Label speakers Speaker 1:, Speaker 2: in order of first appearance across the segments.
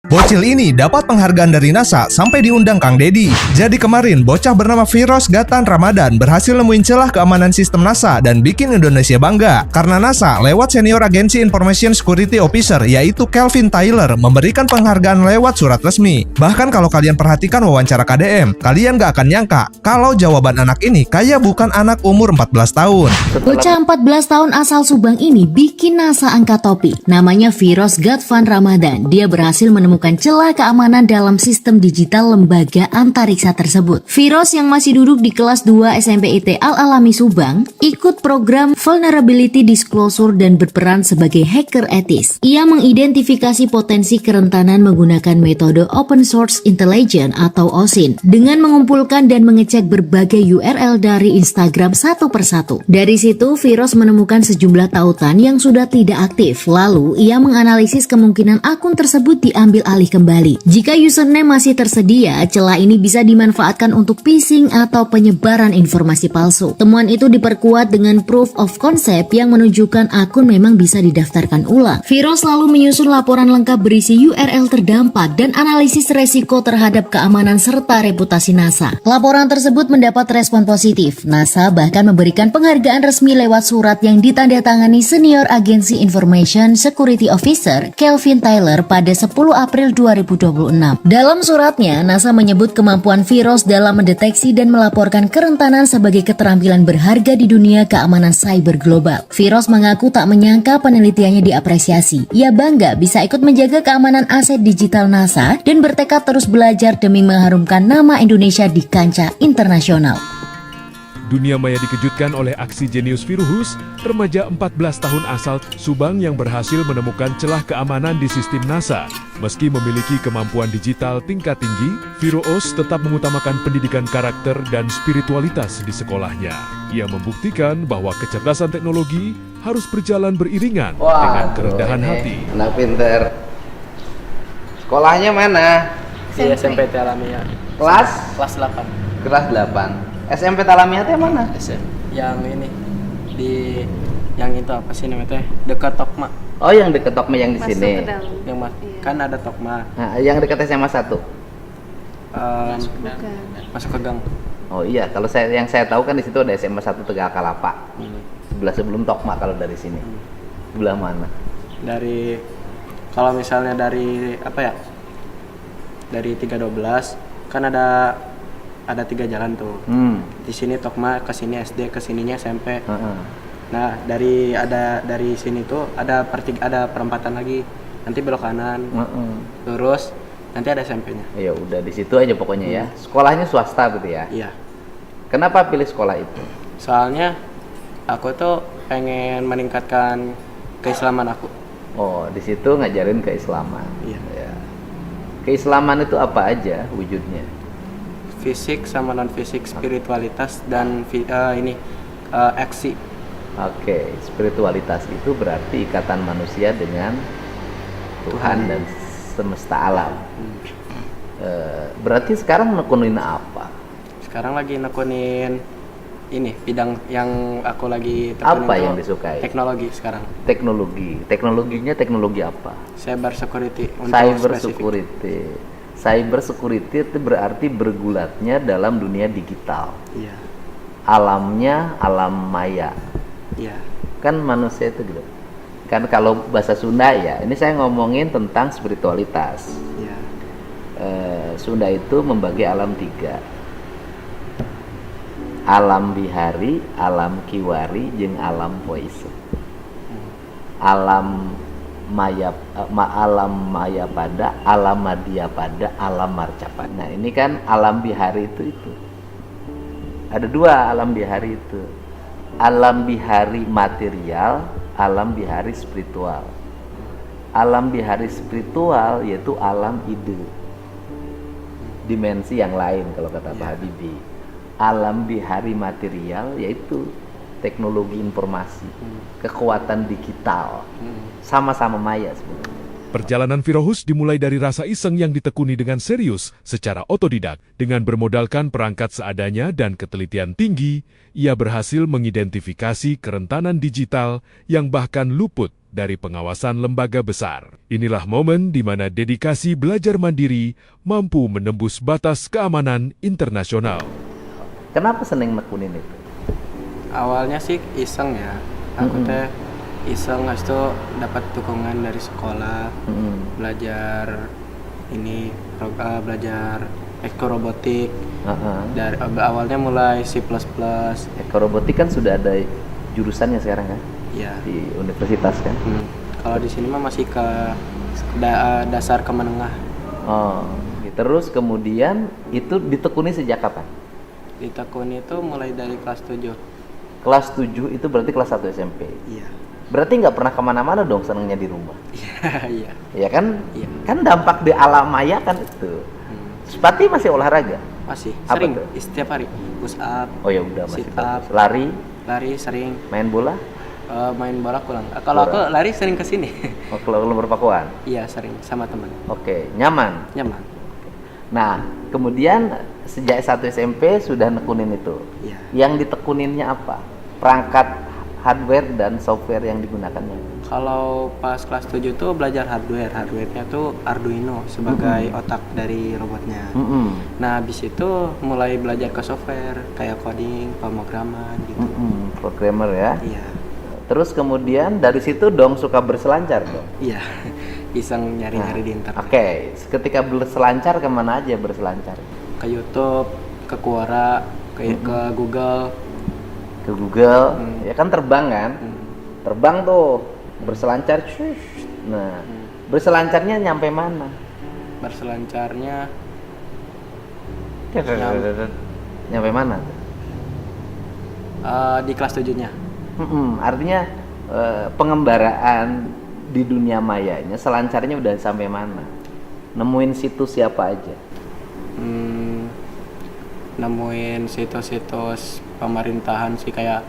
Speaker 1: Bocil ini dapat penghargaan dari NASA sampai diundang Kang Deddy. Jadi kemarin, bocah bernama Firoz Gatan Ramadan berhasil nemuin celah keamanan sistem NASA dan bikin Indonesia bangga. Karena NASA lewat senior agensi Information Security Officer yaitu Kelvin Tyler memberikan penghargaan lewat surat resmi. Bahkan kalau kalian perhatikan wawancara KDM, kalian gak akan nyangka kalau jawaban anak ini kayak bukan anak umur 14 tahun.
Speaker 2: Bocah 14 tahun asal Subang ini bikin NASA angkat topi. Namanya Firoz Gatan Ramadan. Dia berhasil menemukan celah keamanan dalam sistem digital lembaga antariksa tersebut. Firoz yang masih duduk di kelas 2 SMP IT Al-Alami Subang ikut program Vulnerability Disclosure dan berperan sebagai hacker etis. Ia mengidentifikasi potensi kerentanan menggunakan metode Open Source Intelligence atau OSINT dengan mengumpulkan dan mengecek berbagai URL dari Instagram satu persatu. Dari situ, Firoz menemukan sejumlah tautan yang sudah tidak aktif. Lalu, ia menganalisis kemungkinan akun tersebut diambil alih kembali. Jika username masih tersedia, celah ini bisa dimanfaatkan untuk phishing atau penyebaran informasi palsu. Temuan itu diperkuat dengan proof of concept yang menunjukkan akun memang bisa didaftarkan ulang. Firoz lalu menyusun laporan lengkap berisi URL terdampak dan analisis resiko terhadap keamanan serta reputasi NASA. Laporan tersebut mendapat respon positif. NASA bahkan memberikan penghargaan resmi lewat surat yang ditandatangani senior agensi Information Security Officer Kelvin Tyler pada 10 April 2026. Dalam suratnya, NASA menyebut kemampuan Firoz dalam mendeteksi dan melaporkan kerentanan sebagai keterampilan berharga di dunia keamanan cyber global. Firoz mengaku tak menyangka penelitiannya diapresiasi. Ia bangga bisa ikut menjaga keamanan aset digital NASA dan bertekad terus belajar demi mengharumkan nama Indonesia di kancah internasional.
Speaker 3: Dunia maya dikejutkan oleh aksi jenius Firoz, remaja 14 tahun asal Subang yang berhasil menemukan celah keamanan di sistem NASA. Meski memiliki kemampuan digital tingkat tinggi, Firoz tetap mengutamakan pendidikan karakter dan spiritualitas di sekolahnya. Ia membuktikan bahwa kecerdasan teknologi harus berjalan beriringan dengan kerendahan hati.
Speaker 4: Anak pinter. Sekolahnya mana?
Speaker 5: Di SMP Alamiah.
Speaker 4: Kelas
Speaker 5: 8.
Speaker 4: Kelas 8. SMP Alamiah yang mana?
Speaker 5: Yang ini yang itu apa sih namanya? Dekat Tokma.
Speaker 4: Oh, yang dekat Tokma yang di sini.
Speaker 5: Yang kan ada Tokma.
Speaker 4: Nah, yang dekat SMA 1.
Speaker 5: Masuk ke gang.
Speaker 4: Oh iya, kalau yang saya tahu kan di situ ada SMA 1 Tegal Kalapa. Sebelah sebelum Tokma kalau dari sini. Sebelah mana?
Speaker 5: Kalau misalnya dari apa ya? Dari 312 kan ada 3 jalan tuh. Di sini Tokma, ke sini SD, ke sininya SMP. Nah, dari sini tuh ada perempatan lagi. Nanti belok kanan. Terus nanti ada SMP-nya.
Speaker 4: Ya udah di situ aja pokoknya ya. Sekolahnya swasta gitu ya.
Speaker 5: Iya.
Speaker 4: Kenapa pilih sekolah itu?
Speaker 5: Soalnya aku tuh pengen meningkatkan keislaman aku.
Speaker 4: Oh, di situ ngajarin keislaman.
Speaker 5: Iya.
Speaker 4: Ya. Keislaman itu apa aja wujudnya?
Speaker 5: Fisik sama non fisik, spiritualitas dan aksi.
Speaker 4: Oke, spiritualitas itu berarti ikatan manusia dengan Tuhan dan semesta alam. Berarti sekarang nekunin apa?
Speaker 5: Sekarang lagi nekunin bidang yang aku lagi tekunin.
Speaker 4: Apa yang disukai?
Speaker 5: Teknologi sekarang.
Speaker 4: Teknologinya teknologi apa?
Speaker 5: Cyber security.
Speaker 4: Cyber security itu berarti bergulatnya dalam dunia digital.
Speaker 5: Iya.
Speaker 4: Alamnya alam maya.
Speaker 5: Iya.
Speaker 4: Kan manusia itu gitu. Kan kalau bahasa Sunda ya, ini saya ngomongin tentang spiritualitas.
Speaker 5: Iya.
Speaker 4: Sunda itu membagi alam 3. Alam bihari, alam kiwari, jeung alam poise. Alam maya pada, alam madya pada, alam marca pada. Nah, ini kan alam bihari itu. Ada 2 alam bihari itu. Alam bihari material, alam bihari spiritual. Alam bihari spiritual yaitu alam ide. Dimensi yang lain kalau kata Pak Habibie. Alam bihari material yaitu teknologi informasi, kekuatan digital, sama-sama maya sebenarnya.
Speaker 3: Perjalanan Firoz dimulai dari rasa iseng yang ditekuni dengan serius secara otodidak. Dengan bermodalkan perangkat seadanya dan ketelitian tinggi, ia berhasil mengidentifikasi kerentanan digital yang bahkan luput dari pengawasan lembaga besar. Inilah momen di mana dedikasi belajar mandiri mampu menembus batas keamanan internasional.
Speaker 4: Kenapa seneng nekunin itu?
Speaker 5: Awalnya sih iseng ya, aku teh iseng, habis itu dapat dukungan dari sekolah, belajar belajar ekorobotik. Dari awalnya mulai C++.
Speaker 4: Ekorobotik kan sudah ada jurusannya sekarang kan?
Speaker 5: Iya.
Speaker 4: Di universitas kan?
Speaker 5: Kalau di sini mah masih ke dasar ke menengah.
Speaker 4: Oh, terus kemudian itu ditekuni sejak kapan?
Speaker 5: Ditekuni itu mulai dari kelas 7.
Speaker 4: Kelas 7 itu berarti kelas 1 SMP?
Speaker 5: Iya.
Speaker 4: Berarti nggak pernah kemana-mana dong senengnya di rumah?
Speaker 5: Iya.
Speaker 4: Iya kan?
Speaker 5: Iya.
Speaker 4: Kan dampak di alam maya kan itu. Sepati masih olahraga?
Speaker 5: Masih,
Speaker 4: Apa
Speaker 5: sering,
Speaker 4: tuh?
Speaker 5: setiap hari. Push up,
Speaker 4: Oh ya udah masih
Speaker 5: sit
Speaker 4: bagus.
Speaker 5: up,
Speaker 4: Lari,
Speaker 5: sering.
Speaker 4: main bola?
Speaker 5: Main bola kurang. Kalau aku lari sering ke sini.
Speaker 4: Oh, kalau berpakuan?
Speaker 5: Iya, sering sama teman.
Speaker 4: Oke, nyaman.
Speaker 5: Nyaman.
Speaker 4: Nah, kemudian sejak 1 SMP sudah nekunin itu.
Speaker 5: Iya.
Speaker 4: Yang ditekuninnya apa? Perangkat hardware dan software yang digunakannya.
Speaker 5: Kalau pas kelas 7 tuh belajar hardware. Hardware-nya tuh Arduino sebagai otak dari robotnya. Nah, habis itu mulai belajar ke software kayak coding, pemrograman gitu.
Speaker 4: Programmer ya.
Speaker 5: Iya.
Speaker 4: Terus kemudian dari situ dong suka berselancar dong.
Speaker 5: Iya. Iseng nyari-nyari di internet.
Speaker 4: Oke, ketika berselancar kemana aja berselancar?
Speaker 5: Ke YouTube, ke Quora, ke Google.
Speaker 4: Ke Google, ya kan terbang kan? Terbang tuh, berselancar. Nah, berselancarnya nyampe mana?
Speaker 5: Berselancarnya
Speaker 4: Nyampe mana?
Speaker 5: di kelas 7-nya.
Speaker 4: Artinya pengembaraan di dunia mayanya selancarnya udah sampai mana? Nemuin situs siapa aja?
Speaker 5: Nemuin situs-situs pemerintahan sih, kayak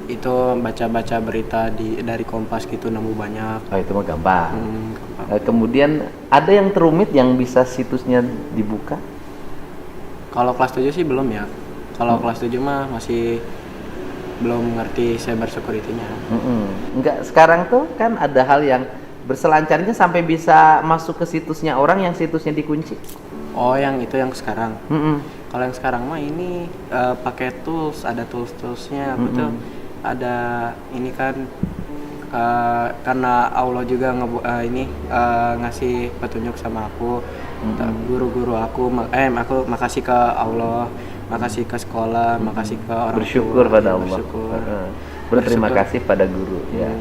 Speaker 5: itu baca-baca berita dari Kompas gitu, nemu banyak.
Speaker 4: Oh itu mah gampang.
Speaker 5: Gampang.
Speaker 4: Kemudian ada yang terumit yang bisa situsnya dibuka?
Speaker 5: Kalau kelas 7 sih belum ya. Kalau kelas 7 mah masih belum ngerti cyber security-nya.
Speaker 4: Enggak, sekarang tuh kan ada hal yang berselancarnya sampai bisa masuk ke situsnya orang yang situsnya dikunci.
Speaker 5: Oh, yang itu yang sekarang. Kalau yang sekarang mah ini pakai tools, ada tools-toolsnya. Aku tuh ada ini kan karena Allah juga ngasih petunjuk sama aku. Guru-guru aku makasih ke Allah, makasih ke sekolah, makasih ke orang
Speaker 4: Bersyukur
Speaker 5: tua,
Speaker 4: pada Allah. Berterima kasih pada guru ya.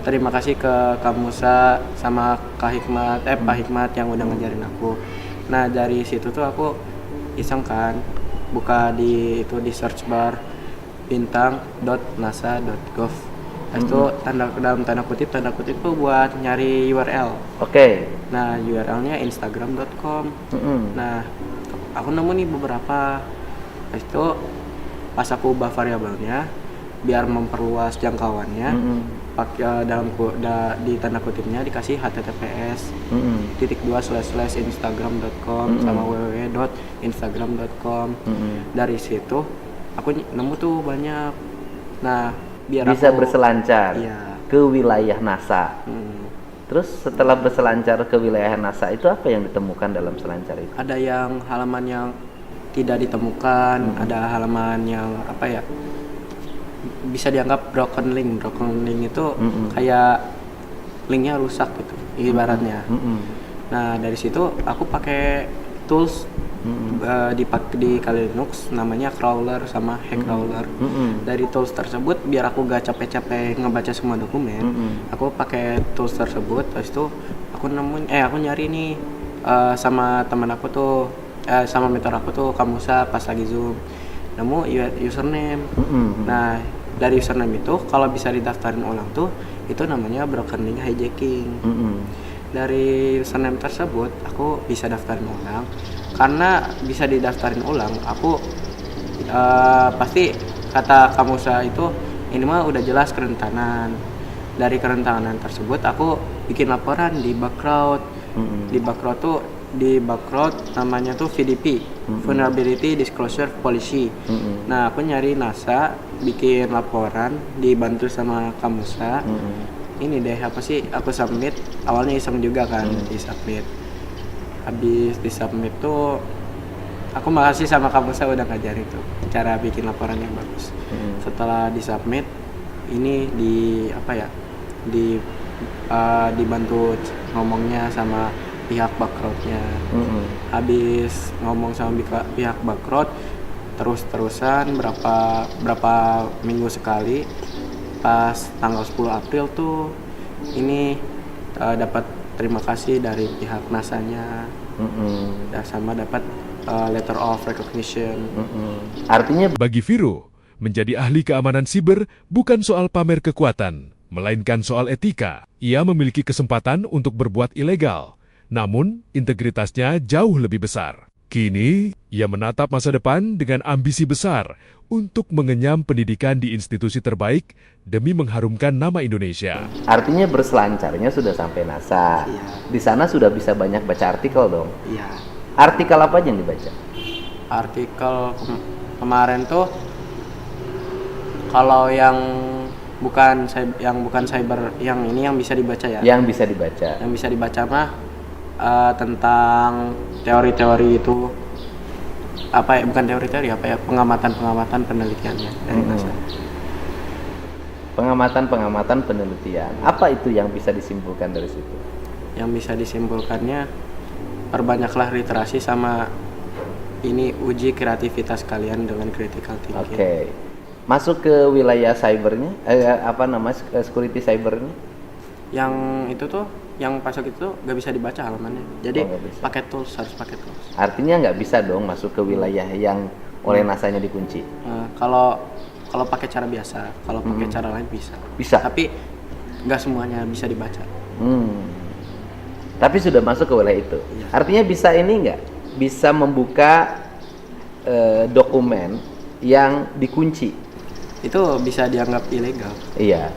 Speaker 5: Terima kasih ke Kak Musa sama Kak Hikmat, Pak Hikmat yang udah ngajarin aku. Nah, dari situ tuh aku iseng kan buka di search bar bintang.nasa.gov. Itu dalam tanda kutip tuh buat nyari URL.
Speaker 4: Oke.
Speaker 5: Nah, URL-nya instagram.com. Nah, aku nemu nih beberapa. Habis itu pas aku ubah variabelnya biar memperluas jangkauannya, pakai di tanda kutipnya dikasih https //instagram.com sama www.instagram.com. Dari situ aku nemu tuh banyak. Nah, biar
Speaker 4: bisa
Speaker 5: aku
Speaker 4: berselancar ke wilayah NASA. Terus setelah berselancar ke wilayah NASA itu apa yang ditemukan dalam selancar itu?
Speaker 5: Ada yang halaman yang tidak ditemukan, ada halaman yang apa ya, bisa dianggap broken link. Broken link itu kayak linknya rusak gitu ibaratnya. Nah, dari situ aku pakai tools di Kali Linux namanya crawler sama hack crawler. Dari tools tersebut biar aku gak capek-capek ngebaca semua dokumen, aku pakai tools tersebut. Terus itu aku nyari nih sama teman aku tuh sama mentor aku tuh Kamusa pas lagi Zoom, nemu username. Nah, dari username itu kalau bisa didaftarin ulang tuh itu namanya broken link hijacking. Dari username tersebut aku bisa daftarin ulang. Karena bisa didaftarin ulang, aku pasti kata Kamusa itu ini mah udah jelas kerentanan. Dari kerentanan tersebut aku bikin laporan di Bugcrowd. Di Bugcrowd namanya tuh VDP, Vulnerability Disclosure Policy. Nah, aku nyari NASA, bikin laporan dibantu sama Kamusa. ini deh apa sih, aku submit, awalnya iseng juga kan di submit. Habis di submit tuh aku makasih sama kampusnya udah ngajarin tuh cara bikin laporan yang bagus. Setelah di submit ini dibantu ngomongnya sama pihak backroadnya. Habis ngomong sama pihak backroad terus-terusan berapa minggu sekali, pas tanggal 10 April tuh ini dapat terima kasih dari pihak NASA-nya. Dan sama dapat letter of recognition.
Speaker 4: Artinya
Speaker 3: Bagi Viro, menjadi ahli keamanan siber bukan soal pamer kekuatan, melainkan soal etika. Ia memiliki kesempatan untuk berbuat ilegal, namun integritasnya jauh lebih besar. Kini, ia menatap masa depan dengan ambisi besar untuk mengenyam pendidikan di institusi terbaik demi mengharumkan nama Indonesia.
Speaker 4: artinya berselancarnya sudah sampai NASA.
Speaker 5: Iya.
Speaker 4: Di sana sudah bisa banyak baca artikel dong.
Speaker 5: Iya.
Speaker 4: Artikel apa aja yang dibaca?
Speaker 5: Artikel kemarin tuh kalau yang bukan cyber yang ini yang bisa dibaca ya.
Speaker 4: Yang bisa dibaca.
Speaker 5: Yang bisa dibaca mah tentang teori-teori itu bukan teori-teori pengamatan penelitiannya dari NASA.
Speaker 4: Pengamatan penelitian. Apa itu yang bisa disimpulkan dari situ?
Speaker 5: Yang bisa disimpulkannya, perbanyaklah literasi sama ini uji kreativitas kalian dengan critical
Speaker 4: Oke.
Speaker 5: thinking.
Speaker 4: Masuk ke wilayah cybernya, security cybernya?
Speaker 5: Yang itu tuh, yang pasal itu gak bisa dibaca halamannya. Jadi
Speaker 4: nggak bisa.
Speaker 5: harus pakai tools.
Speaker 4: Artinya nggak bisa dong masuk ke wilayah yang oleh NASA-nya dikunci.
Speaker 5: Kalau pakai cara biasa, kalau pakai cara lain bisa.
Speaker 4: Bisa.
Speaker 5: Tapi nggak semuanya bisa dibaca.
Speaker 4: Tapi sudah masuk ke wilayah itu.
Speaker 5: Iya.
Speaker 4: Artinya bisa ini nggak? Bisa membuka dokumen yang dikunci.
Speaker 5: Itu bisa dianggap ilegal.
Speaker 4: Iya.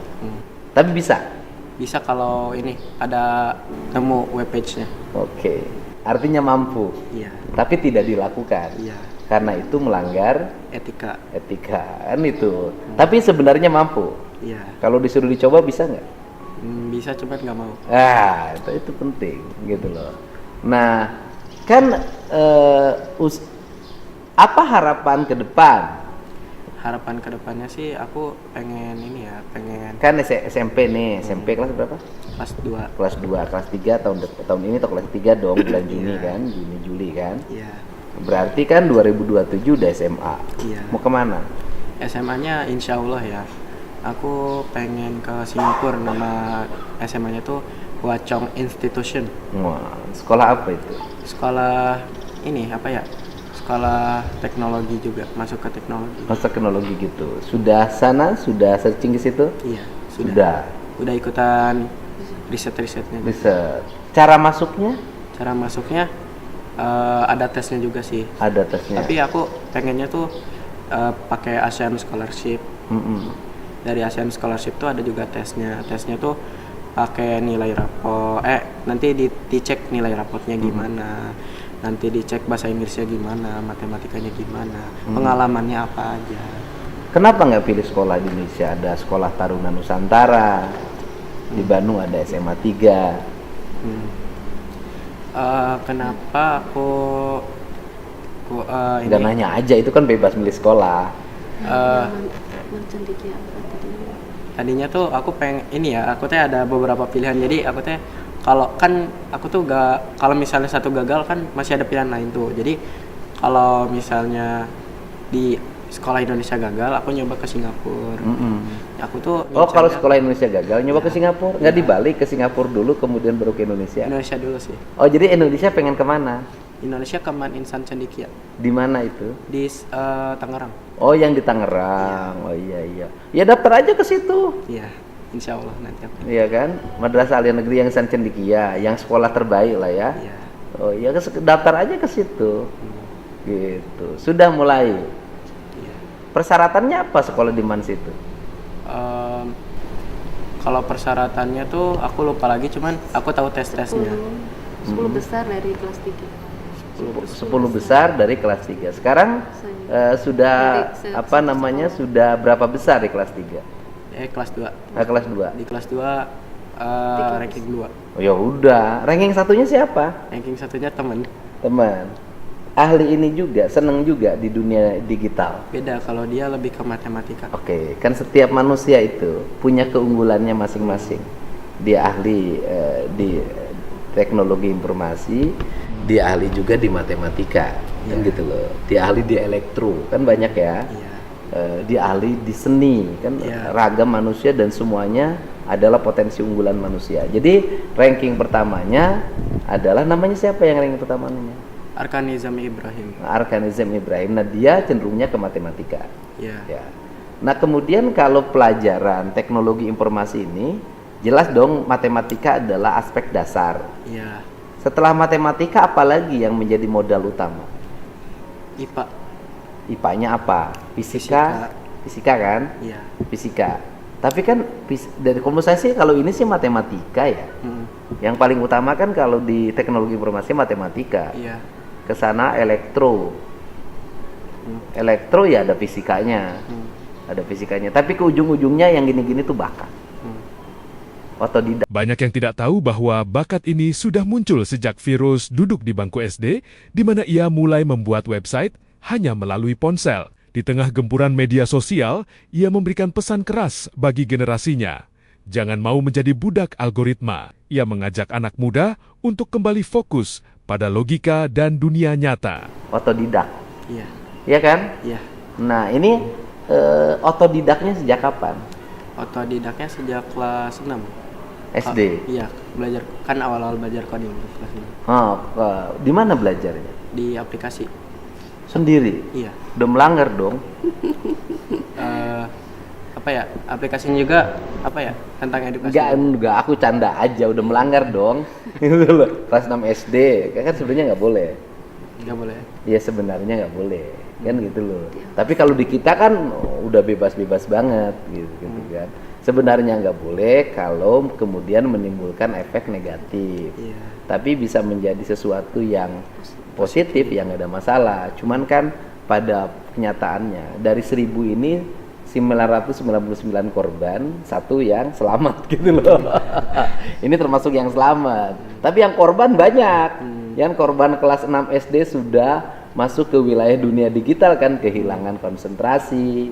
Speaker 4: Tapi bisa.
Speaker 5: Bisa kalau ini ada nemu webpage-nya.
Speaker 4: Oke. Artinya mampu.
Speaker 5: Iya.
Speaker 4: Tapi tidak dilakukan.
Speaker 5: Iya.
Speaker 4: Karena itu melanggar
Speaker 5: Etika.
Speaker 4: kan itu. Tapi sebenarnya mampu.
Speaker 5: Iya.
Speaker 4: Kalau disuruh dicoba bisa nggak?
Speaker 5: Bisa, cuman nggak mau.
Speaker 4: Itu penting gitu loh. Nah, kan apa harapan ke depan?
Speaker 5: Harapan kedepannya sih aku pengen
Speaker 4: Kan SMP nih, SMP kelas berapa?
Speaker 5: kelas 2.
Speaker 4: Kelas 2, kelas 3 tahun ini atau kelas 3 dong, bulan Juni kan, Juni Juli kan.
Speaker 5: Iya.
Speaker 4: Berarti kan 2027 udah SMA.
Speaker 5: Iya.
Speaker 4: Mau kemana?
Speaker 5: SMA-nya insya Allah ya. Aku pengen ke Singapura, nama SMA-nya tuh Hwa Chong Institution.
Speaker 4: Wah, sekolah apa itu?
Speaker 5: Sekolah ini sekolah teknologi juga, masuk ke teknologi.
Speaker 4: Masa teknologi gitu. Sudah searching ke situ?
Speaker 5: Iya,
Speaker 4: Sudah.
Speaker 5: Udah ikutan riset-risetnya.
Speaker 4: Bisa. Cara masuknya?
Speaker 5: Cara masuknya ada tesnya juga sih.
Speaker 4: Ada tesnya.
Speaker 5: Tapi aku pengennya tuh pakai ASEAN Scholarship. Dari ASEAN Scholarship tuh ada juga tesnya. Tesnya tuh pakai nilai rapor. Nanti dicek nilai raportnya gimana. Nanti dicek bahasa Inggrisnya gimana, matematikanya gimana, pengalamannya apa aja.
Speaker 4: Kenapa nggak pilih sekolah di Indonesia? Ada Sekolah Taruna Nusantara, di Bandung ada SMA 3.
Speaker 5: Kenapa aku
Speaker 4: Nggak nanya aja, itu kan bebas milih sekolah.
Speaker 5: Tadinya tuh aku aku teh ada beberapa pilihan. Jadi aku teh kalau misalnya satu gagal kan masih ada pilihan lain tuh. Jadi kalau misalnya di sekolah Indonesia gagal, aku nyoba ke Singapura. Aku tuh
Speaker 4: kalau sekolah Indonesia gagal nyoba ke Singapura, nggak dibalik ke Singapura dulu kemudian baru ke Indonesia?
Speaker 5: Indonesia dulu sih.
Speaker 4: Oh, jadi Indonesia pengen kemana?
Speaker 5: Indonesia ke Man Insan Cendekia
Speaker 4: Di mana itu?
Speaker 5: di Tangerang.
Speaker 4: Oh, yang di Tangerang. Oh iya. Ya daftar aja ke situ.
Speaker 5: Iya, insya Allah nanti aku.
Speaker 4: Iya kan? Madrasah Aliyah Negeri yang San Cendekia, yang sekolah terbaik lah ya.
Speaker 5: Iya.
Speaker 4: Oh iya, daftar aja ke situ. Gitu. Sudah mulai.
Speaker 5: Iya.
Speaker 4: Persyaratannya apa sekolah di Man situ?
Speaker 5: Kalau persyaratannya tuh aku lupa lagi, cuman aku tahu tes-tesnya.
Speaker 6: 10 besar dari kelas 3.
Speaker 4: 10 besar dari kelas 3. Sekarang sudah
Speaker 6: Dari
Speaker 4: sudah berapa besar di kelas 3?
Speaker 5: Kelas 2.
Speaker 4: Kelas 2.
Speaker 5: Di kelas 2 Ranking 2.
Speaker 4: Oh ya udah, ranking satunya siapa?
Speaker 5: Ranking satunya temen.
Speaker 4: Teman. Ahli ini juga, seneng juga di dunia digital.
Speaker 5: Beda kalau dia lebih ke matematika.
Speaker 4: Oke, kan setiap manusia itu punya keunggulannya masing-masing. Dia ahli di teknologi informasi, dia ahli juga di matematika, kan gitu loh. Dia ahli di elektro, kan banyak ya.
Speaker 5: Iya.
Speaker 4: Dia ahli di seni, kan
Speaker 5: Iya.
Speaker 4: ragam manusia dan semuanya adalah potensi unggulan manusia. Jadi ranking pertamanya adalah, namanya siapa yang ranking pertamanya?
Speaker 5: Arkanizam Ibrahim.
Speaker 4: Arkanizam Ibrahim. Nah, dia cenderungnya ke matematika.
Speaker 5: Iya.
Speaker 4: Ya. Nah, kemudian kalau pelajaran teknologi informasi ini, jelas dong matematika adalah aspek dasar.
Speaker 5: Iya.
Speaker 4: Setelah matematika, apalagi yang menjadi modal utama?
Speaker 5: IPA.
Speaker 4: IPA-nya apa? Fisika. Fisika kan?
Speaker 5: Iya.
Speaker 4: Fisika. Tapi kan dari kalau saya sih, kalau ini sih matematika ya. Yang paling utama kan kalau di teknologi informasi matematika.
Speaker 5: Iya.
Speaker 4: Kesana elektro. Elektro ya ada fisikanya. Ada fisikanya. Tapi ke ujung-ujungnya yang gini-gini tuh bakat. Otodidak.
Speaker 3: Banyak yang tidak tahu bahwa bakat ini sudah muncul sejak Virus duduk di bangku SD, di mana ia mulai membuat website hanya melalui ponsel. Di tengah gempuran media sosial, ia memberikan pesan keras bagi generasinya. Jangan mau menjadi budak algoritma. Ia mengajak anak muda untuk kembali fokus pada logika dan dunia nyata.
Speaker 4: Otodidak.
Speaker 5: Iya.
Speaker 4: Iya kan?
Speaker 5: Iya.
Speaker 4: Nah, ini otodidaknya sejak kapan?
Speaker 5: Otodidaknya sejak kelas 6.
Speaker 4: SD.
Speaker 5: Iya, belajar kan awal-awal belajar coding tuh kelas 6.
Speaker 4: Oh, di mana belajarnya?
Speaker 5: Di aplikasi.
Speaker 4: Sendiri.
Speaker 5: Iya.
Speaker 4: Udah melanggar dong.
Speaker 5: Apa ya? Aplikasinya juga apa ya? Tentang edukasi.
Speaker 4: Enggak, aku canda aja, udah melanggar dong. Gitu loh. Kelas 6 SD, kan sebenarnya nggak boleh.
Speaker 5: Nggak boleh.
Speaker 4: Ya sebenarnya nggak boleh, kan gitu loh. Tapi kalau di kita kan udah bebas-bebas banget, gitu kan. Sebenarnya nggak boleh kalau kemudian menimbulkan efek negatif.
Speaker 5: Iya.
Speaker 4: Tapi bisa menjadi sesuatu yang positif, yang nggak ada masalah. Cuman kan pada kenyataannya dari 1000 ini 999 korban, satu yang selamat gitu loh. Ini termasuk yang selamat. Tapi yang korban banyak. Yang korban kelas 6 SD sudah masuk ke wilayah dunia digital kan, kehilangan konsentrasi,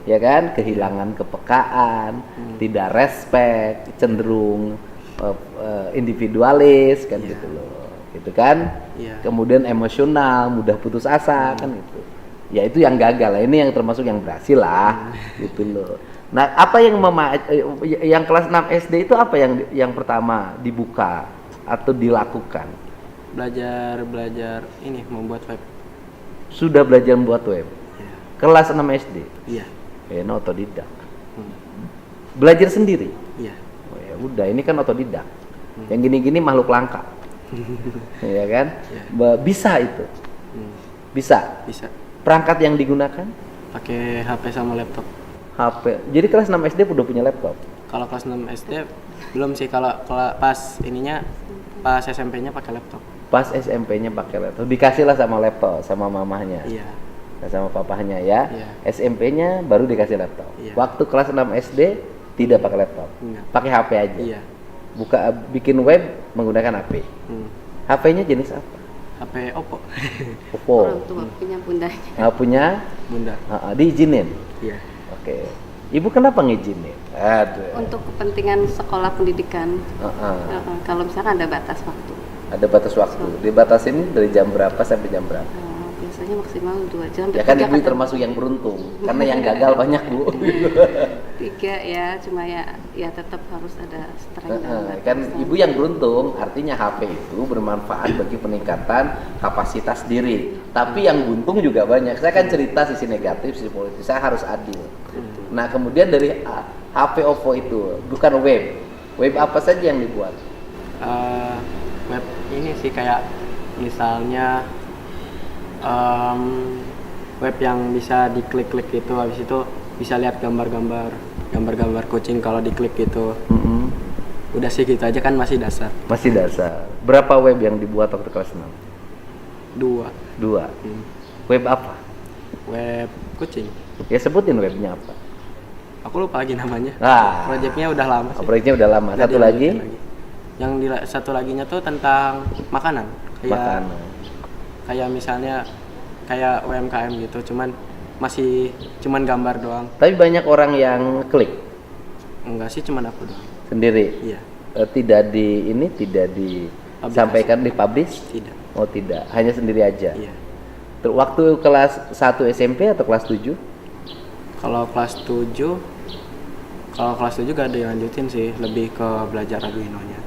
Speaker 4: ya kan, kehilangan kepekaan, tidak respect, cenderung individualis kan gitu loh. Gitu kan?
Speaker 5: Iya.
Speaker 4: Kemudian emosional, mudah putus asa kan itu. Ya itu yang gagal lah, ini yang termasuk yang berhasil lah gitu loh. Nah, apa yang yang kelas 6 SD itu apa yang pertama dibuka atau dilakukan?
Speaker 5: Belajar ini membuat web.
Speaker 4: Sudah belajar membuat web.
Speaker 5: Iya.
Speaker 4: Kelas 6 SD.
Speaker 5: Iya.
Speaker 4: Otodidak. Belajar sendiri.
Speaker 5: Iya.
Speaker 4: Oh ya udah, ini kan otodidak. Yang gini-gini makhluk langka. Ya kan? Bisa itu. Bisa.
Speaker 5: Bisa.
Speaker 4: Perangkat yang digunakan?
Speaker 5: Pakai HP sama laptop.
Speaker 4: HP. Jadi kelas 6 SD udah punya laptop.
Speaker 5: Kalau kelas 6 SD belum sih, kalau pas SMP-nya pakai laptop.
Speaker 4: Pas SMP-nya pakai laptop. Dikasih lah sama laptop sama mamahnya.
Speaker 5: Iya.
Speaker 4: Sama papahnya ya.
Speaker 5: Iya.
Speaker 4: SMP-nya baru dikasih laptop.
Speaker 5: Iya.
Speaker 4: Waktu kelas 6 SD tidak pakai laptop.
Speaker 5: Enggak.
Speaker 4: Pakai HP aja.
Speaker 5: Iya.
Speaker 4: Bikin web menggunakan HP. HP-nya jenis apa?
Speaker 5: HP Oppo.
Speaker 4: Oppo.
Speaker 6: Orang tua punya bundanya.
Speaker 4: Punya
Speaker 5: Bunda.
Speaker 4: diizinin.
Speaker 5: Iya.
Speaker 4: Oke. Ibu kenapa ngizinin? Aduh.
Speaker 6: Untuk kepentingan sekolah pendidikan.
Speaker 4: Heeh.
Speaker 6: Kalau misalkan ada batas waktu.
Speaker 4: Ada batas waktu. Dibatasin dari jam berapa sampai jam berapa?
Speaker 6: Biasanya maksimal 2 jam.
Speaker 4: Ya kan
Speaker 6: tiga
Speaker 4: ibu
Speaker 6: kadang.
Speaker 4: termasuk yang beruntung karena yang gagal banyak, Bu.
Speaker 6: 3 ya, cuma ya tetap harus ada strength dalam
Speaker 4: Kan
Speaker 6: batasan.
Speaker 4: ibu yang beruntung, artinya HP itu bermanfaat bagi peningkatan kapasitas diri. Tapi yang buntung juga banyak. Saya kan cerita sisi negatif, sisi positif. Saya harus adil. Nah, kemudian dari HP Oppo itu bukan web. Web apa saja yang dibuat?
Speaker 5: Web ini sih kayak misalnya web yang bisa diklik-klik gitu, habis itu bisa lihat gambar-gambar kucing kalau diklik gitu. Udah sih gitu aja, kan masih dasar.
Speaker 4: Masih dasar. Berapa web yang dibuat waktu kelas 6?
Speaker 5: 2.
Speaker 4: Web apa?
Speaker 5: Web kucing.
Speaker 4: Ya sebutin webnya apa.
Speaker 5: Aku lupa lagi namanya.
Speaker 4: Ah.
Speaker 5: Proyeknya udah lama sih.
Speaker 4: Proyeknya udah lama.
Speaker 5: Nggak
Speaker 4: Satu lagi?
Speaker 5: dilanjutin. Yang satu laginya tuh tentang makanan.
Speaker 4: Makanan.
Speaker 5: Kayak misalnya kayak UMKM gitu, cuman gambar doang.
Speaker 4: Tapi banyak orang yang klik
Speaker 5: Enggak sih, cuman aku doang.
Speaker 4: sendiri.
Speaker 5: Iya.
Speaker 4: Tidak disampaikan, dipublish?
Speaker 5: Tidak.
Speaker 4: Oh tidak, hanya sendiri aja.
Speaker 5: Iya.
Speaker 4: Waktu kelas 1 SMP atau kelas 7?
Speaker 5: Kalau kelas 7 gak ada yang lanjutin sih, lebih ke belajar Arduino-nya.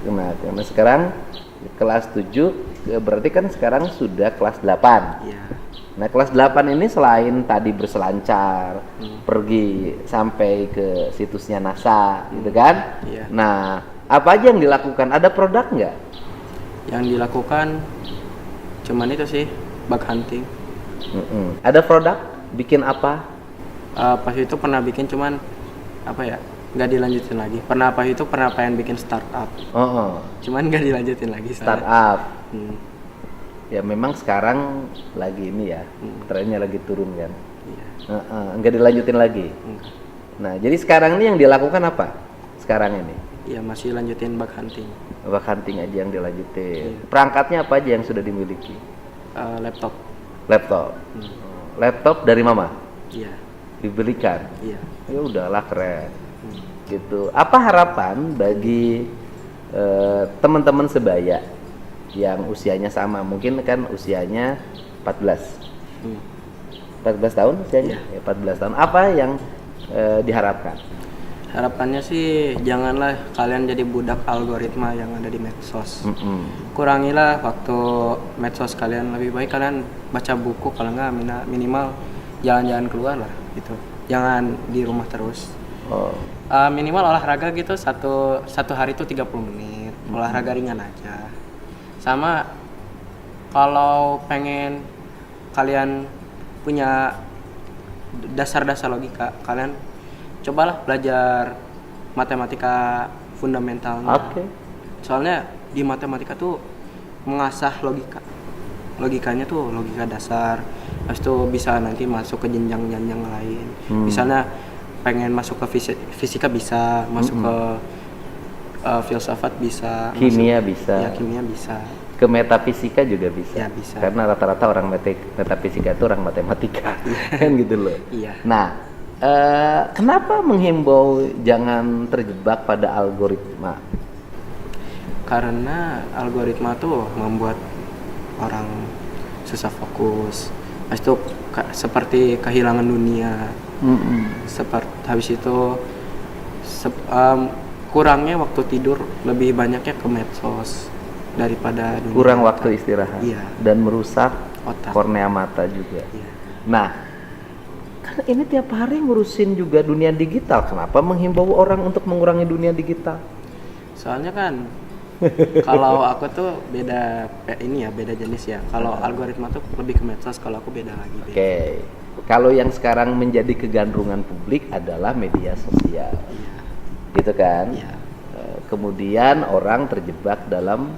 Speaker 4: Nah, karena sekarang kelas 7 berarti kan sekarang sudah kelas 8.
Speaker 5: Iya.
Speaker 4: Nah, kelas 8 ini selain tadi berselancar, pergi sampai ke situsnya NASA, gitu kan?
Speaker 5: Iya.
Speaker 4: Nah, apa aja yang dilakukan? Ada produk nggak?
Speaker 5: Yang dilakukan cuman itu sih, bug hunting.
Speaker 4: Ada produk? Bikin apa?
Speaker 5: Pas itu pernah bikin, cuman apa ya, nggak dilanjutin lagi. Pernah pengen bikin startup, cuman nggak dilanjutin lagi.
Speaker 4: Startup. Ya memang sekarang lagi ini ya, trennya lagi turun kan.
Speaker 5: Iya.
Speaker 4: Nggak dilanjutin lagi.
Speaker 5: Enggak.
Speaker 4: Nah, jadi sekarang ini yang dilakukan apa? Sekarang ini?
Speaker 5: Ya masih lanjutin bug hunting.
Speaker 4: Bug hunting aja yang dilanjutin. Perangkatnya apa aja yang sudah dimiliki?
Speaker 5: Laptop.
Speaker 4: Laptop. Laptop dari mama?
Speaker 5: Iya.
Speaker 4: Dibelikan?
Speaker 5: Iya.
Speaker 4: Ya udahlah, keren. Gitu. Apa harapan bagi teman-teman sebaya yang usianya sama? Mungkin kan usianya 14. 14 tahun usianya?
Speaker 5: Iya.
Speaker 4: Ya, 14 tahun. Apa yang diharapkan?
Speaker 5: Harapannya sih janganlah kalian jadi budak algoritma yang ada di medsos. Kurangilah waktu medsos kalian, lebih baik kalian baca buku, kalau nggak minimal jalan-jalan keluar lah gitu. Jangan di rumah terus. Minimal olahraga gitu, satu hari itu 30 menit. Olahraga ringan aja. Sama kalau pengen kalian punya dasar-dasar logika, kalian cobalah belajar matematika fundamentalnya.
Speaker 4: Oke.
Speaker 5: Soalnya di matematika tuh mengasah logikanya tuh logika dasar. Habis itu bisa nanti masuk ke jenjang-jenjang lain. Misalnya pengen masuk ke fisika bisa, masuk ke filsafat bisa,
Speaker 4: Kimia bisa.
Speaker 5: Ya, kimia bisa.
Speaker 4: Ke metafisika juga bisa.
Speaker 5: Ya, bisa.
Speaker 4: Karena rata-rata orang metafisika itu orang matematika. Kan gitu loh.
Speaker 5: Iya.
Speaker 4: Nah, kenapa menghimbau jangan terjebak pada algoritma?
Speaker 5: Karena algoritma tuh membuat orang susah fokus. Habis itu seperti kehilangan dunia. Habis itu kurangnya waktu tidur, lebih banyaknya ke medsos daripada dunia
Speaker 4: Kurang
Speaker 5: nyata.
Speaker 4: waktu istirahat.
Speaker 5: Iya.
Speaker 4: Dan merusak
Speaker 5: Otak.
Speaker 4: kornea mata juga.
Speaker 5: Iya.
Speaker 4: Nah, kan ini tiap hari ngurusin juga dunia digital. Kenapa menghimbau orang untuk mengurangi dunia digital?
Speaker 5: Soalnya kan kalau aku tuh beda jenis ya. Kalau algoritma tuh lebih ke medsos, kalau aku beda lagi.
Speaker 4: Oke. Kalau yang sekarang menjadi kegandrungan publik adalah media sosial.
Speaker 5: Iya.
Speaker 4: Gitu kan?
Speaker 5: Iya.
Speaker 4: Kemudian orang terjebak dalam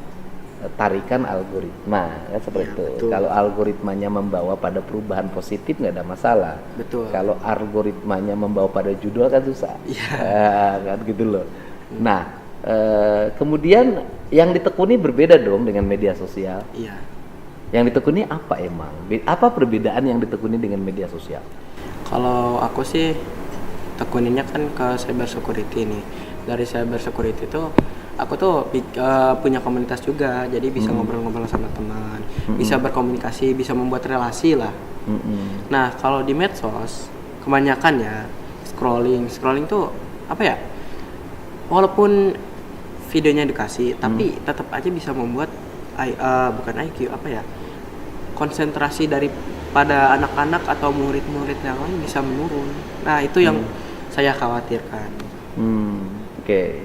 Speaker 4: tarikan algoritma, kan seperti
Speaker 5: Iya,
Speaker 4: itu.
Speaker 5: betul.
Speaker 4: Kalau algoritmanya membawa pada perubahan positif nggak ada masalah.
Speaker 5: Betul.
Speaker 4: Kalau algoritmanya membawa pada judul kan susah.
Speaker 5: Iya.
Speaker 4: Kan gitu loh. Nah, kemudian yang ditekuni berbeda dong dengan media sosial.
Speaker 5: Iya.
Speaker 4: Yang ditekuni apa emang? Apa perbedaan yang ditekuni dengan media sosial?
Speaker 5: Kalau aku sih tekuninnya kan ke cyber security nih. Dari cyber security itu aku tuh punya komunitas juga, jadi bisa ngobrol-ngobrol sama teman, bisa berkomunikasi, bisa membuat relasi lah. Nah, kalau di medsos kebanyakan ya scrolling tuh apa ya? Walaupun videonya edukasi, tapi tetap aja bisa membuat bukan IQ apa ya? Konsentrasi daripada anak-anak atau murid-murid yang lain bisa menurun. Nah, itu yang saya khawatirkan.
Speaker 4: Oke.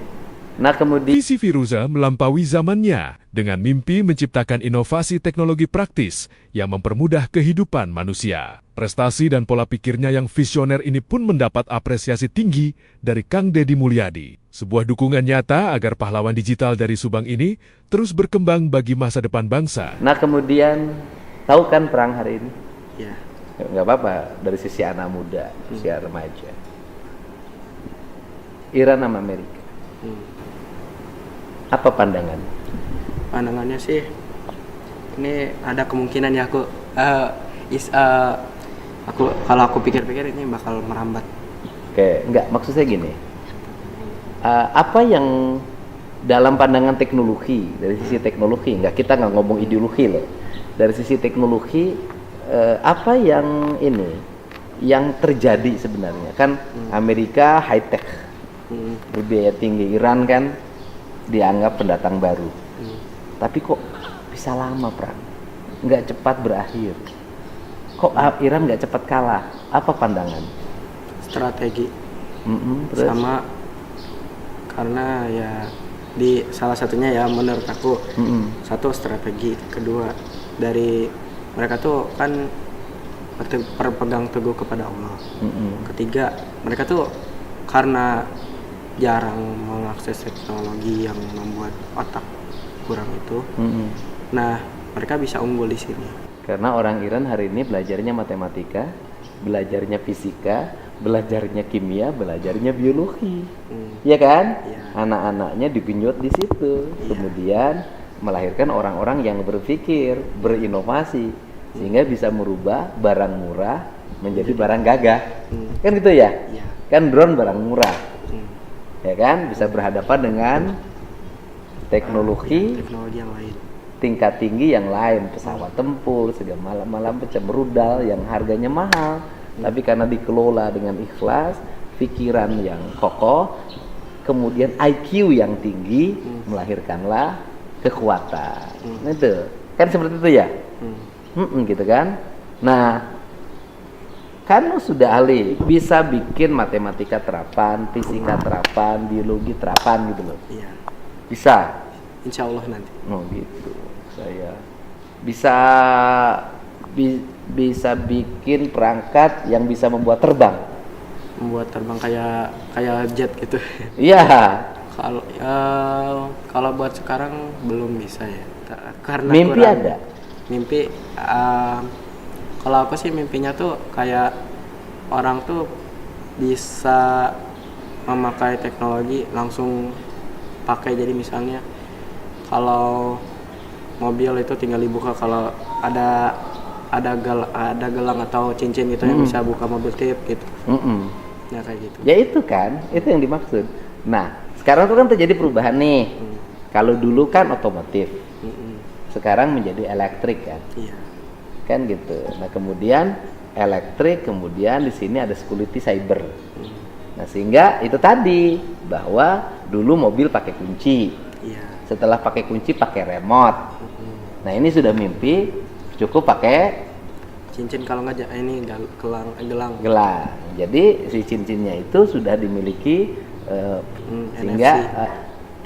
Speaker 4: Nah, kemudian
Speaker 3: Visi Firuza melampaui zamannya dengan mimpi menciptakan inovasi teknologi praktis yang mempermudah kehidupan manusia. Prestasi dan pola pikirnya yang visioner ini pun mendapat apresiasi tinggi dari Kang Deddy Mulyadi. Sebuah dukungan nyata agar pahlawan digital dari Subang ini terus berkembang bagi masa depan bangsa.
Speaker 4: Nah, kemudian tahu kan perang hari ini?
Speaker 5: Ya.
Speaker 4: Nggak apa-apa dari sisi anak muda, usia remaja. Iran sama Amerika. Apa pandangan?
Speaker 5: Pandangannya sih ini ada kemungkinan ya kalau aku pikir-pikir ini bakal merambat.
Speaker 4: Oke, enggak, maksud saya gini. Apa yang dalam pandangan teknologi, dari sisi teknologi, kita nggak ngomong ideologi loh. Dari sisi teknologi, apa yang yang terjadi sebenarnya? Kan Amerika high tech, berbiaya tinggi. Iran kan dianggap pendatang baru. Tapi kok bisa lama perang? Nggak cepat berakhir. Kok Iran nggak cepat kalah? Apa pandangan?
Speaker 5: Strategi.
Speaker 4: Terus?
Speaker 5: Sama karena ya di salah satunya ya menurut aku satu strategi, kedua dari mereka tuh kan berpegang teguh kepada Allah. Ketiga mereka tuh karena jarang mengakses teknologi yang membuat otak kurang itu. Nah mereka bisa unggul di sini.
Speaker 4: Karena orang Iran hari ini belajarnya matematika, belajarnya fisika, belajarnya kimia, belajarnya biologi, ya kan?
Speaker 5: Ya.
Speaker 4: Anak-anaknya digenjot di situ, kemudian melahirkan orang-orang yang berpikir, berinovasi, sehingga bisa merubah barang murah menjadi barang gagah, kan gitu ya?
Speaker 5: Ya.
Speaker 4: Kan drone barang murah, ya kan? Bisa berhadapan dengan teknologi
Speaker 5: yang lain.
Speaker 4: tingkat tinggi yang lain, pesawat tempur, segala macam rudal yang harganya mahal. Tapi karena dikelola dengan ikhlas, pikiran yang kokoh, kemudian IQ yang tinggi, melahirkanlah kekuatan. Itu kan seperti itu ya, gitu kan. Nah, kan sudah ahli, bisa bikin matematika terapan, fisika terapan, biologi terapan gitu loh.
Speaker 5: Iya.
Speaker 4: Bisa.
Speaker 5: Insya Allah nanti.
Speaker 4: Oh gitu. Saya bisa bikin perangkat yang bisa membuat terbang.
Speaker 5: Membuat terbang kayak jet gitu.
Speaker 4: Iya.
Speaker 5: Kalau buat sekarang belum bisa ya. Karena
Speaker 4: Mimpi
Speaker 5: kurang,
Speaker 4: ada.
Speaker 5: Mimpi kalau aku sih mimpinya tuh kayak orang tuh bisa memakai teknologi langsung pakai. Jadi misalnya kalau mobil itu tinggal dibuka, kalau ada gelang atau cincin gitu yang bisa buka mobil tip gitu. Ya kayak gitu.
Speaker 4: Ya itu kan, itu yang dimaksud. Nah, sekarang tuh kan terjadi perubahan nih. Kalau dulu kan otomotif, sekarang menjadi elektrik kan.
Speaker 5: Iya.
Speaker 4: Kan gitu. Nah, kemudian elektrik, kemudian di sini ada security cyber. Nah, sehingga itu tadi bahwa dulu mobil pakai kunci.
Speaker 5: Iya.
Speaker 4: Setelah pakai kunci pakai remote. Nah, ini sudah mimpi cukup pakai
Speaker 5: Cincin, kalau nggak ini gelang.
Speaker 4: Jadi si cincinnya itu sudah dimiliki sehingga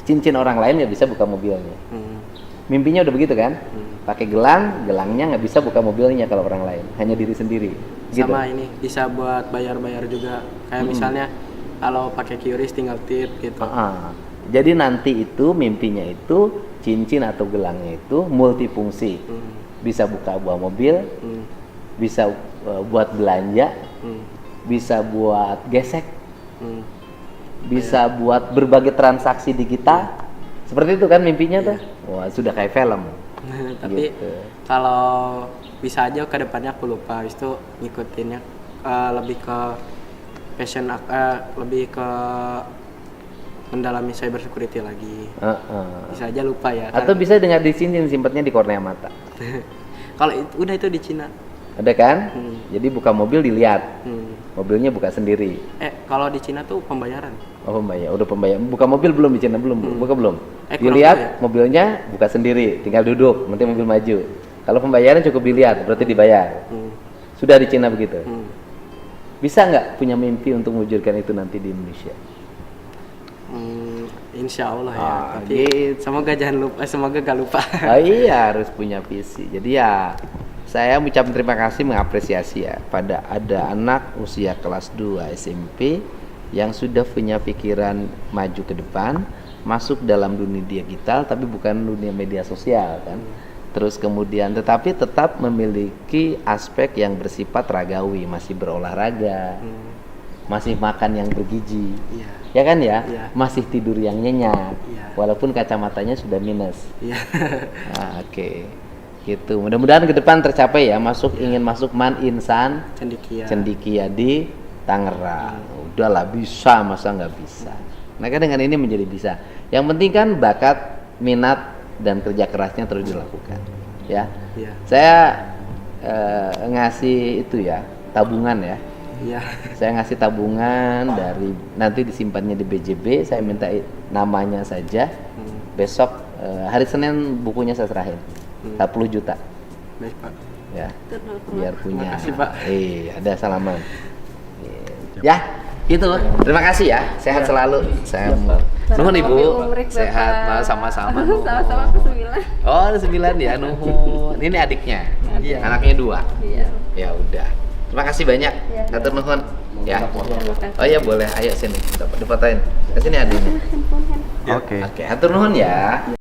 Speaker 4: cincin orang lain nggak bisa buka mobilnya. Mimpinya udah begitu kan? Pakai gelangnya nggak bisa buka mobilnya kalau orang lain, hanya diri sendiri. Gitu.
Speaker 5: Sama ini bisa buat bayar juga. Kayak misalnya kalau pakai QRIS tinggal tip gitu.
Speaker 4: Jadi nanti itu mimpinya itu cincin atau gelangnya itu multifungsi. Bisa buka buah mobil, bisa buat belanja, bisa buat gesek, bisa buat berbagai transaksi digital. Seperti itu kan mimpinya tuh. Wah, sudah kayak film.
Speaker 5: Tapi
Speaker 4: gitu.
Speaker 5: Kalau bisa aja ke depannya aku lupa, itu ngikutinnya lebih ke passion, lebih ke mendalami cyber security lagi. Bisa aja lupa ya.
Speaker 4: Atau bisa dengan di cincin, simpatnya di kornea mata.
Speaker 5: Kalau udah itu di Cina.
Speaker 4: Ada kan? Jadi buka mobil dilihat. Mobilnya buka sendiri.
Speaker 5: Kalau di Cina tuh pembayaran.
Speaker 4: Oh, udah pembayar. Buka mobil belum di Cina? Belum. Buka belum.
Speaker 5: Ya?
Speaker 4: Dilihat mobilnya buka sendiri, tinggal duduk, nanti mobil maju. Kalau pembayaran cukup dilihat, berarti dibayar. Sudah di Cina begitu. Bisa nggak punya mimpi untuk mewujudkan itu nanti di Indonesia?
Speaker 5: Insya Allah ya. Tapi
Speaker 4: Gitu.
Speaker 5: semoga jangan lupa, semoga gak lupa.
Speaker 4: Iya, harus punya visi. Jadi ya, saya mengucapkan terima kasih, mengapresiasi ya pada ada anak usia kelas 2 SMP yang sudah punya pikiran maju ke depan, masuk dalam dunia digital tapi bukan dunia media sosial kan. Terus kemudian tetapi tetap memiliki aspek yang bersifat ragawi, masih berolahraga. masih makan yang bergizi,
Speaker 5: Iya.
Speaker 4: ya kan ya,
Speaker 5: Iya.
Speaker 4: masih tidur yang nyenyak,
Speaker 5: Iya.
Speaker 4: walaupun kacamatanya sudah minus.
Speaker 5: Iya.
Speaker 4: Nah, oke, gitu. Mudah-mudahan ke depan tercapai ya, ingin masuk Man Insan
Speaker 5: Cendikia.
Speaker 4: Cendikia di Tangerang. Udahlah, bisa, masa nggak bisa. Nah kan dengan ini menjadi bisa. Yang penting kan bakat, minat dan kerja kerasnya terus dilakukan, ya.
Speaker 5: Iya.
Speaker 4: Saya ngasih itu ya, tabungan ya.
Speaker 5: Iya.
Speaker 4: Saya ngasih tabungan dari nanti disimpannya di BJB. Saya minta namanya saja. Besok hari Senin bukunya saya serahin 40 juta
Speaker 5: Baik, Pak.
Speaker 4: ya,
Speaker 6: Terus,
Speaker 4: biar punya.
Speaker 5: kasih, Pak.
Speaker 4: Ada salaman. Ya, gitu. Terima kasih ya. Sehat selalu. Saya nuhun Ibu.
Speaker 6: Umrik, Bapak.
Speaker 4: Sehat, sama-sama. nuhun.
Speaker 6: Sama-sama ke 9.
Speaker 4: Oh, 9 ya, nuhun. Ini adiknya.
Speaker 5: Iya.
Speaker 4: Anaknya 2.
Speaker 6: Iya.
Speaker 4: Ya udah. Terima kasih banyak.
Speaker 6: Iya.
Speaker 4: Hatur nuhun. Ya.
Speaker 6: Makasih.
Speaker 4: Oh ya boleh. Ayo sini. Difotoin. Ke sini adiknya.
Speaker 6: Handphone.
Speaker 4: Oke. Hatur nuhun ya.